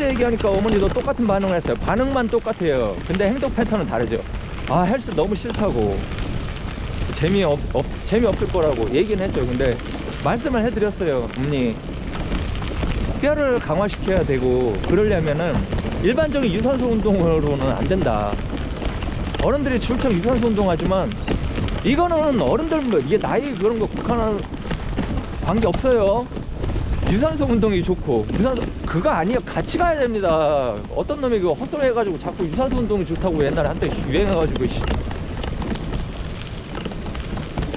헬스 얘기하니까 어머니도 똑같은 반응을 했어요. 반응만 똑같아요. 근데 행동 패턴은 다르죠. 아, 헬스 너무 싫다고, 재미없을 거라고 얘기는 했죠. 근데 말씀을 해드렸어요. 어머니, 뼈를 강화시켜야 되고, 그러려면은 일반적인 유산소 운동으로는 안 된다. 어른들이 출청 유산소 운동하지만 이거는 어른들 뭐 이게 나이 그런 거 국한한 관계 없어요. 유산소 운동이 좋고, 유산소 그거 아니에요. 같이 가야 됩니다. 어떤 놈이 그 헛소리 해가지고 자꾸 유산소 운동이 좋다고 옛날에 한때 유행해가지고,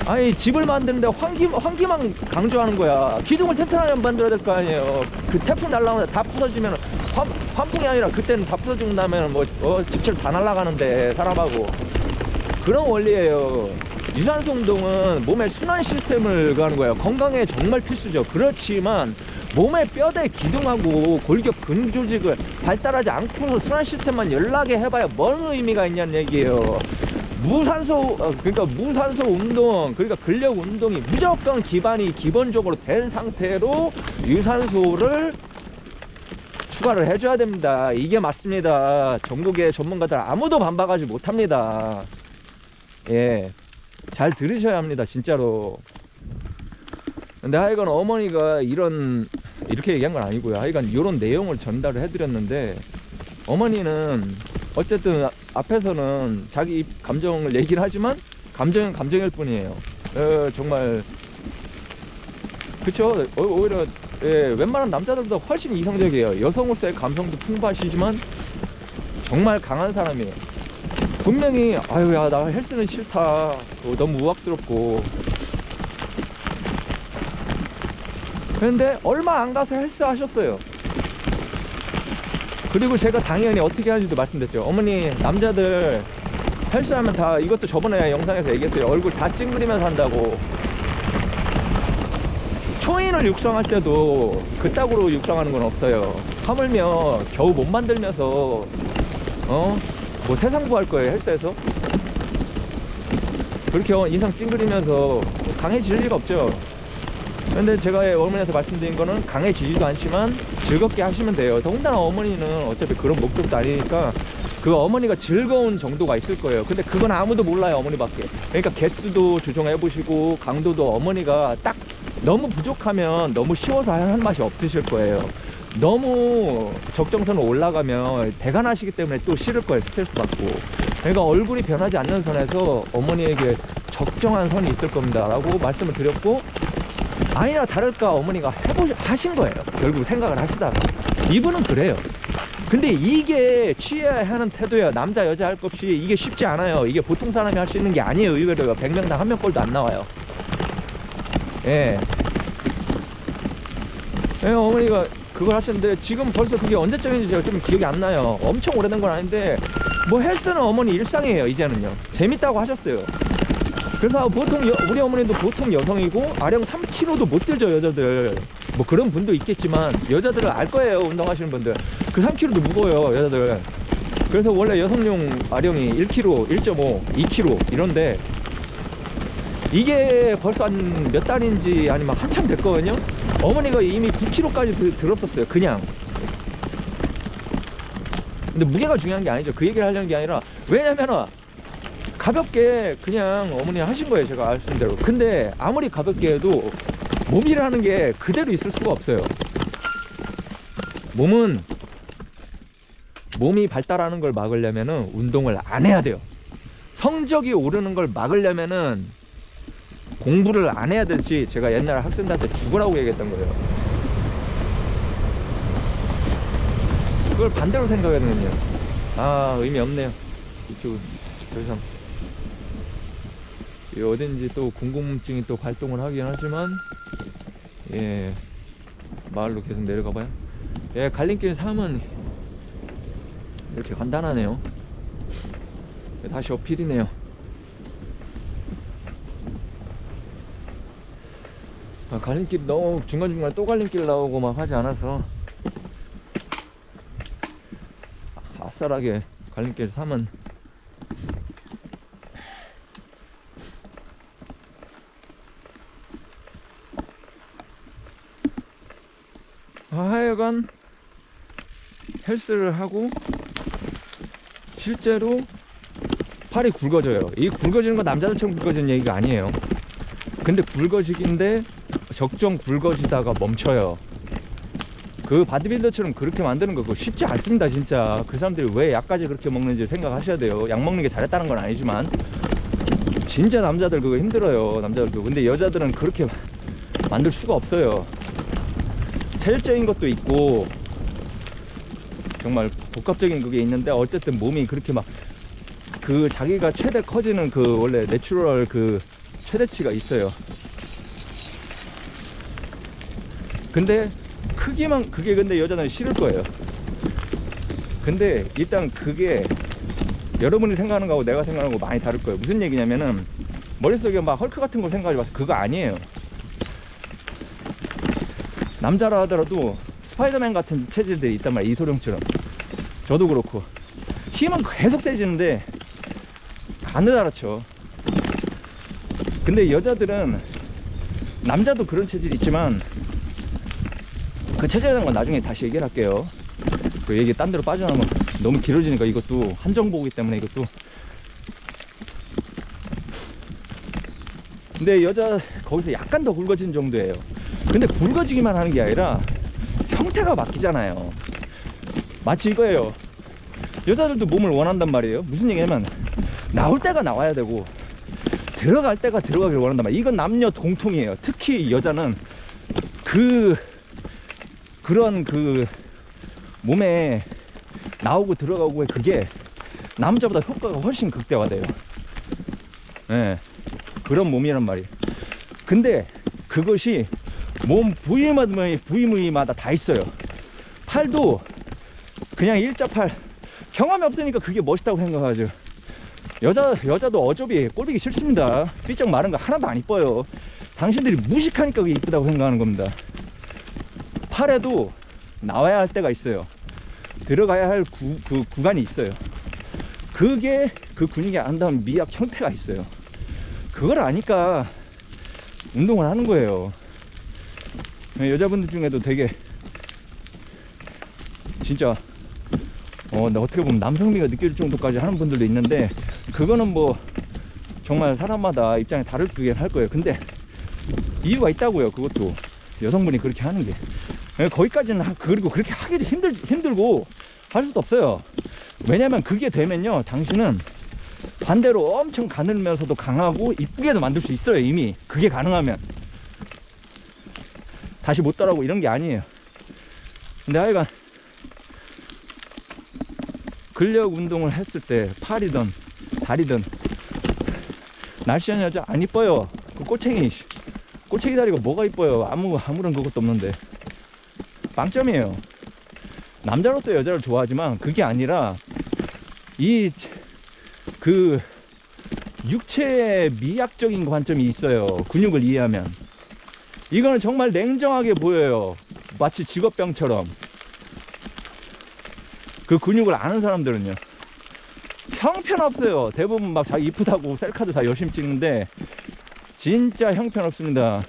아니, 집을 만드는데 환기만 강조하는 거야. 기둥을 튼튼하게 만들어야 될 거 아니에요. 그 태풍 날라오는데 다 부서지면, 환풍이 아니라 그때는 다 부서지고 나면 집철 다 날아가는데, 사람하고. 그런 원리예요. 유산소 운동은 몸의 순환 시스템을 가는 거예요. 건강에 정말 필수죠. 그렇지만 몸의 뼈대 기둥하고 골격 근 조직을 발달하지 않고서 순환 시스템만 연락에 해봐야 뭔 의미가 있냐는 얘기예요. 그러니까 무산소 운동, 그러니까 근력 운동이 무조건 기반이 기본적으로 된 상태로 유산소를 추가를 해줘야 됩니다. 이게 맞습니다. 전국의 전문가들 아무도 반박하지 못합니다. 예, 잘 들으셔야 합니다, 진짜로. 근데 하여간 어머니가 이렇게 얘기한 건 아니고요. 하여간 이런 내용을 전달을 해드렸는데, 어머니는 어쨌든 앞에서는 자기 감정을 얘기를 하지만 감정은 감정일 뿐이에요. 정말 그쵸. 오히려 웬만한 남자들보다 훨씬 이성적이에요. 여성으로서의 감성도 풍부하시지만 정말 강한 사람이에요. 분명히 아유, 야, 나 헬스는 싫다, 너무 우악스럽고, 그런데 얼마 안 가서 헬스 하셨어요. 그리고 제가 당연히 어떻게 하는지도 말씀드렸죠. 어머니, 남자들 헬스하면 다, 이것도 저번에 영상에서 얘기했어요. 얼굴 다 찡그리면서 한다고. 초인을 육성할 때도 그따구로 육성하는 건 없어요. 하물며 겨우 못 만들면서 뭐 세상 구할 거예요, 헬스에서? 그렇게 인상 찡그리면서 강해질 리가 없죠. 근데 제가 어머니한테 말씀드린 거는 강해지지도 않지만 즐겁게 하시면 돼요. 더군다나 어머니는 어차피 그런 목적도 아니니까 그 어머니가 즐거운 정도가 있을 거예요. 근데 그건 아무도 몰라요, 어머니밖에. 그러니까 개수도 조정해 보시고, 강도도 어머니가 딱 너무 부족하면 너무 쉬워서 하는 맛이 없으실 거예요. 너무 적정선으로 올라가면 대간하시기 때문에 또 싫을 거예요, 스트레스 받고. 그러니까 얼굴이 변하지 않는 선에서 어머니에게 적정한 선이 있을 겁니다 라고 말씀을 드렸고, 아니나 다를까 어머니가 하신 거예요. 결국 생각을 하시다가. 이분은 그래요. 근데 이게 취해야 하는 태도야. 남자 여자 할 것 없이. 이게 쉽지 않아요. 이게 보통 사람이 할 수 있는 게 아니에요. 의외로 100명당 1명 꼴도 안 나와요. 예. 어머니가 그걸 하셨는데, 지금 벌써 그게 언제적인지 제가 좀 기억이 안 나요. 엄청 오래된 건 아닌데, 뭐 헬스는 어머니 일상이에요, 이제는요. 재밌다고 하셨어요. 그래서 보통 우리 어머니도 보통 여성이고 아령 3kg도 못 들죠, 여자들. 뭐 그런 분도 있겠지만 여자들은 알 거예요, 운동하시는 분들. 그 3kg도 무거워요, 여자들. 그래서 원래 여성용 아령이 1kg, 1.5, 2kg 이런데, 이게 벌써 한 몇 달인지 아니면 한참 됐거든요. 어머니가 이미 9kg까지 들었었어요, 그냥. 근데 무게가 중요한 게 아니죠. 그 얘기를 하려는 게 아니라, 왜냐면은 가볍게 그냥 어머니 하신 거예요, 제가 아시는 대로. 근데 아무리 가볍게 해도 몸이라는 게 그대로 있을 수가 없어요. 몸이 발달하는 걸 막으려면은 운동을 안 해야 돼요. 성적이 오르는 걸 막으려면은 공부를 안 해야 되지. 제가 옛날에 학생들한테 죽으라고 얘기했던 거예요. 그걸 반대로 생각해야 되거든요. 아, 의미 없네요. 이쪽은 더 이상 어딘지 또 궁금증이 또 발동을 하긴 하지만, 예, 마을로 계속 내려가봐요. 예, 갈림길 3은 이렇게 간단하네요. 다시 어필이네요. 갈림길 너무 중간중간 또 갈림길 나오고 막 하지 않아서 아싸하게 갈림길 3은 하여간 헬스를 하고 실제로 팔이 굵어져요. 이 굵어지는 건 남자들처럼 굵어지는 얘기가 아니에요. 근데 굵어지긴데 적정 굵어지다가 멈춰요. 그 바디빌더처럼 그렇게 만드는 거 그거 쉽지 않습니다. 진짜 그 사람들이 왜 약까지 그렇게 먹는지 생각하셔야 돼요. 약 먹는 게 잘했다는 건 아니지만 진짜 남자들 그거 힘들어요. 남자들도. 근데 여자들은 그렇게 만들 수가 없어요. 체질적인 것도 있고 정말 복합적인 그게 있는데 어쨌든 몸이 그렇게 막 그 자기가 최대 커지는 그 원래 내추럴 그 최대치가 있어요. 근데 크기만 그게 근데 여자는 싫을 거예요. 근데 일단 그게 여러분이 생각하는 거하고 내가 생각하는 거 많이 다를 거예요. 무슨 얘기냐면은 머릿속에 막 헐크 같은 걸 생각하지 마세요. 그거 아니에요. 남자라 하더라도 스파이더맨 같은 체질들이 있단 말이에요. 이소룡처럼. 저도 그렇고 힘은 계속 세지는데 안 알아쳐. 근데 여자들은 남자도 그런 체질이 있지만 그 체질이라는 건 나중에 다시 얘기를 할게요. 그 얘기 딴 데로 빠져나가면 너무 길어지니까 이것도 한정보기 때문에 이것도. 근데 여자 거기서 약간 더 굵어진 정도예요. 근데 굵어지기만 하는 게 아니라 형태가 바뀌잖아요. 마치 이거예요. 여자들도 몸을 원한단 말이에요. 무슨 얘기냐면 나올 때가 나와야 되고 들어갈 때가 들어가길 원한단 말이에요. 이건 남녀 공통이에요. 특히 여자는 그런 그 몸에 나오고 들어가고 그게 남자보다 효과가 훨씬 극대화돼요. 예, 그런 몸이란 말이에요. 근데 그것이 몸 부위마다 다 있어요. 팔도 그냥 일자팔 경험이 없으니까 그게 멋있다고 생각하죠. 여자도 어차피 꼴보기 싫습니다. 삐쩍 마른 거 하나도 안 이뻐요. 당신들이 무식하니까 그게 이쁘다고 생각하는 겁니다. 팔에도 나와야 할 때가 있어요. 들어가야 할 그 구간이 있어요. 그게 그 근육이 아름다운 미약 형태가 있어요. 그걸 아니까 운동을 하는 거예요. 여자분들 중에도 되게 진짜 어떻게 보면 남성미가 느껴질 정도까지 하는 분들도 있는데 그거는 뭐 정말 사람마다 입장이 다르긴 할 거예요. 근데 이유가 있다고요. 그것도 여성분이 그렇게 하는 게 거기까지는 그리고 그렇게 하기도 힘들고 할 수도 없어요. 왜냐면 그게 되면요 당신은 반대로 엄청 가늘면서도 강하고 이쁘게도 만들 수 있어요. 이미 그게 가능하면 다시 못 따라오고 이런 게 아니에요. 근데 하여간 근력 운동을 했을 때 팔이든 다리든 날씬한 여자 안 이뻐요. 그 꼬챙이 다리가 뭐가 이뻐요. 아무런 그것도 없는데 빵점이에요. 남자로서 여자를 좋아하지만 그게 아니라 그 육체의 미학적인 관점이 있어요. 근육을 이해하면 이거는 정말 냉정하게 보여요. 마치 직업병처럼. 그 근육을 아는 사람들은요 형편없어요. 대부분 막 자기 이쁘다고 셀카도 다 열심히 찍는데 진짜 형편없습니다.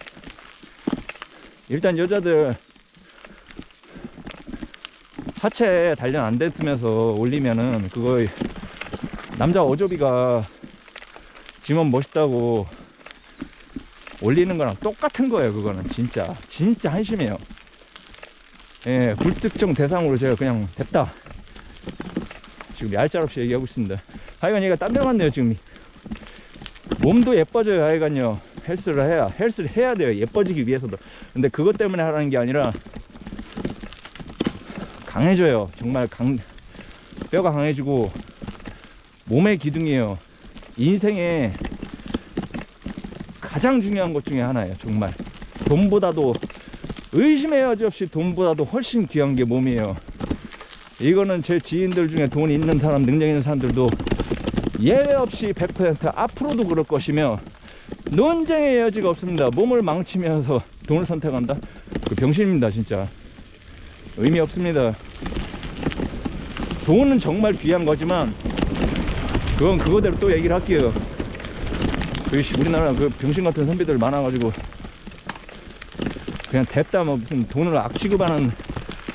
일단 여자들 하체 단련 안 됐으면서 올리면은 그거 남자 어조비가 지만 멋있다고 올리는 거랑 똑같은 거예요. 그거는 진짜 한심해요. 예, 불특정 대상으로 제가 그냥 됐다 지금 얄짤없이 얘기하고 있습니다. 하여간 얘가 딴 데로 갔네요. 지금 몸도 예뻐져요. 하여간요 헬스를 해야 돼요. 예뻐지기 위해서도. 근데 그것 때문에 하라는 게 아니라 강해져요. 정말 뼈가 강해지고 몸의 기둥이에요. 인생에 가장 중요한 것 중에 하나예요. 정말 돈보다도 의심의 여지 없이 돈보다도 훨씬 귀한 게 몸이에요. 이거는 제 지인들 중에 돈 있는 사람, 능력 있는 사람들도 예외 없이 100% 앞으로도 그럴 것이며 논쟁의 여지가 없습니다. 몸을 망치면서 돈을 선택한다? 그 병신입니다. 진짜 의미 없습니다. 돈은 정말 귀한 거지만 그건 그거대로 또 얘기를 할게요. 우리나라 그 병신 같은 선비들 많아가지고 그냥 뎁다 뭐 무슨 돈을 악취급하는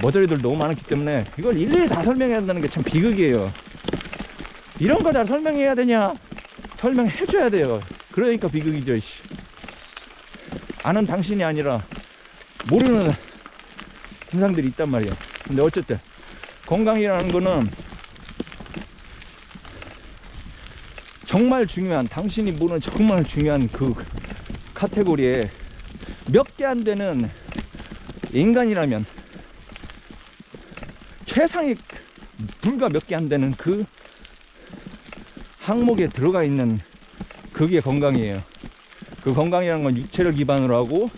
머저리들 너무 많았기 때문에 이걸 일일이 다 설명해야 한다는 게 참 비극이에요. 이런 거 다 설명해야 되냐? 설명해줘야 돼요. 그러니까 비극이죠. 씨. 아는 당신이 아니라 모르는 증상들이 있단 말이야. 근데 어쨌든 건강이라는 거는 정말 중요한, 당신이 모르는 정말 중요한 그 카테고리에 몇 개 안 되는 인간이라면 최상위 불과 몇 개 안 되는 그 항목에 들어가 있는 그게 건강이에요. 그 건강이라는 건 육체를 기반으로 하고,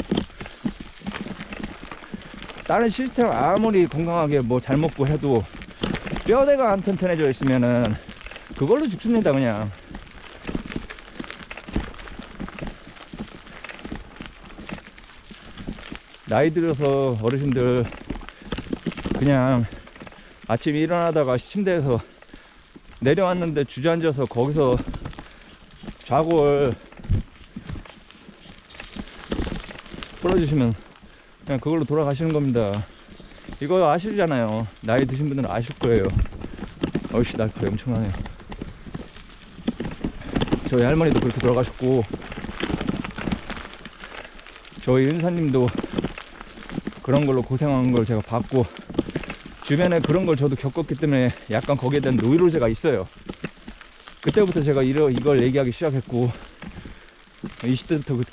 다른 시스템 아무리 건강하게 뭐 잘 먹고 해도 뼈대가 안 튼튼해져 있으면은 그걸로 죽습니다. 그냥 나이 들어서 어르신들 그냥 아침에 일어나다가 침대에서 내려왔는데 주저앉아서 거기서 좌골 풀어주시면 그냥 그걸로 돌아가시는 겁니다. 이거 아시잖아요. 나이 드신 분들은 아실 거예요. 어이씨, 날파리 엄청나네요. 저희 할머니도 그렇게 돌아가셨고, 저희 은사님도 그런 걸로 고생한 걸 제가 봤고, 주변에 그런 걸 저도 겪었기 때문에 약간 거기에 대한 노이로제가 있어요. 그때부터 제가 이걸 얘기하기 시작했고, 20대부터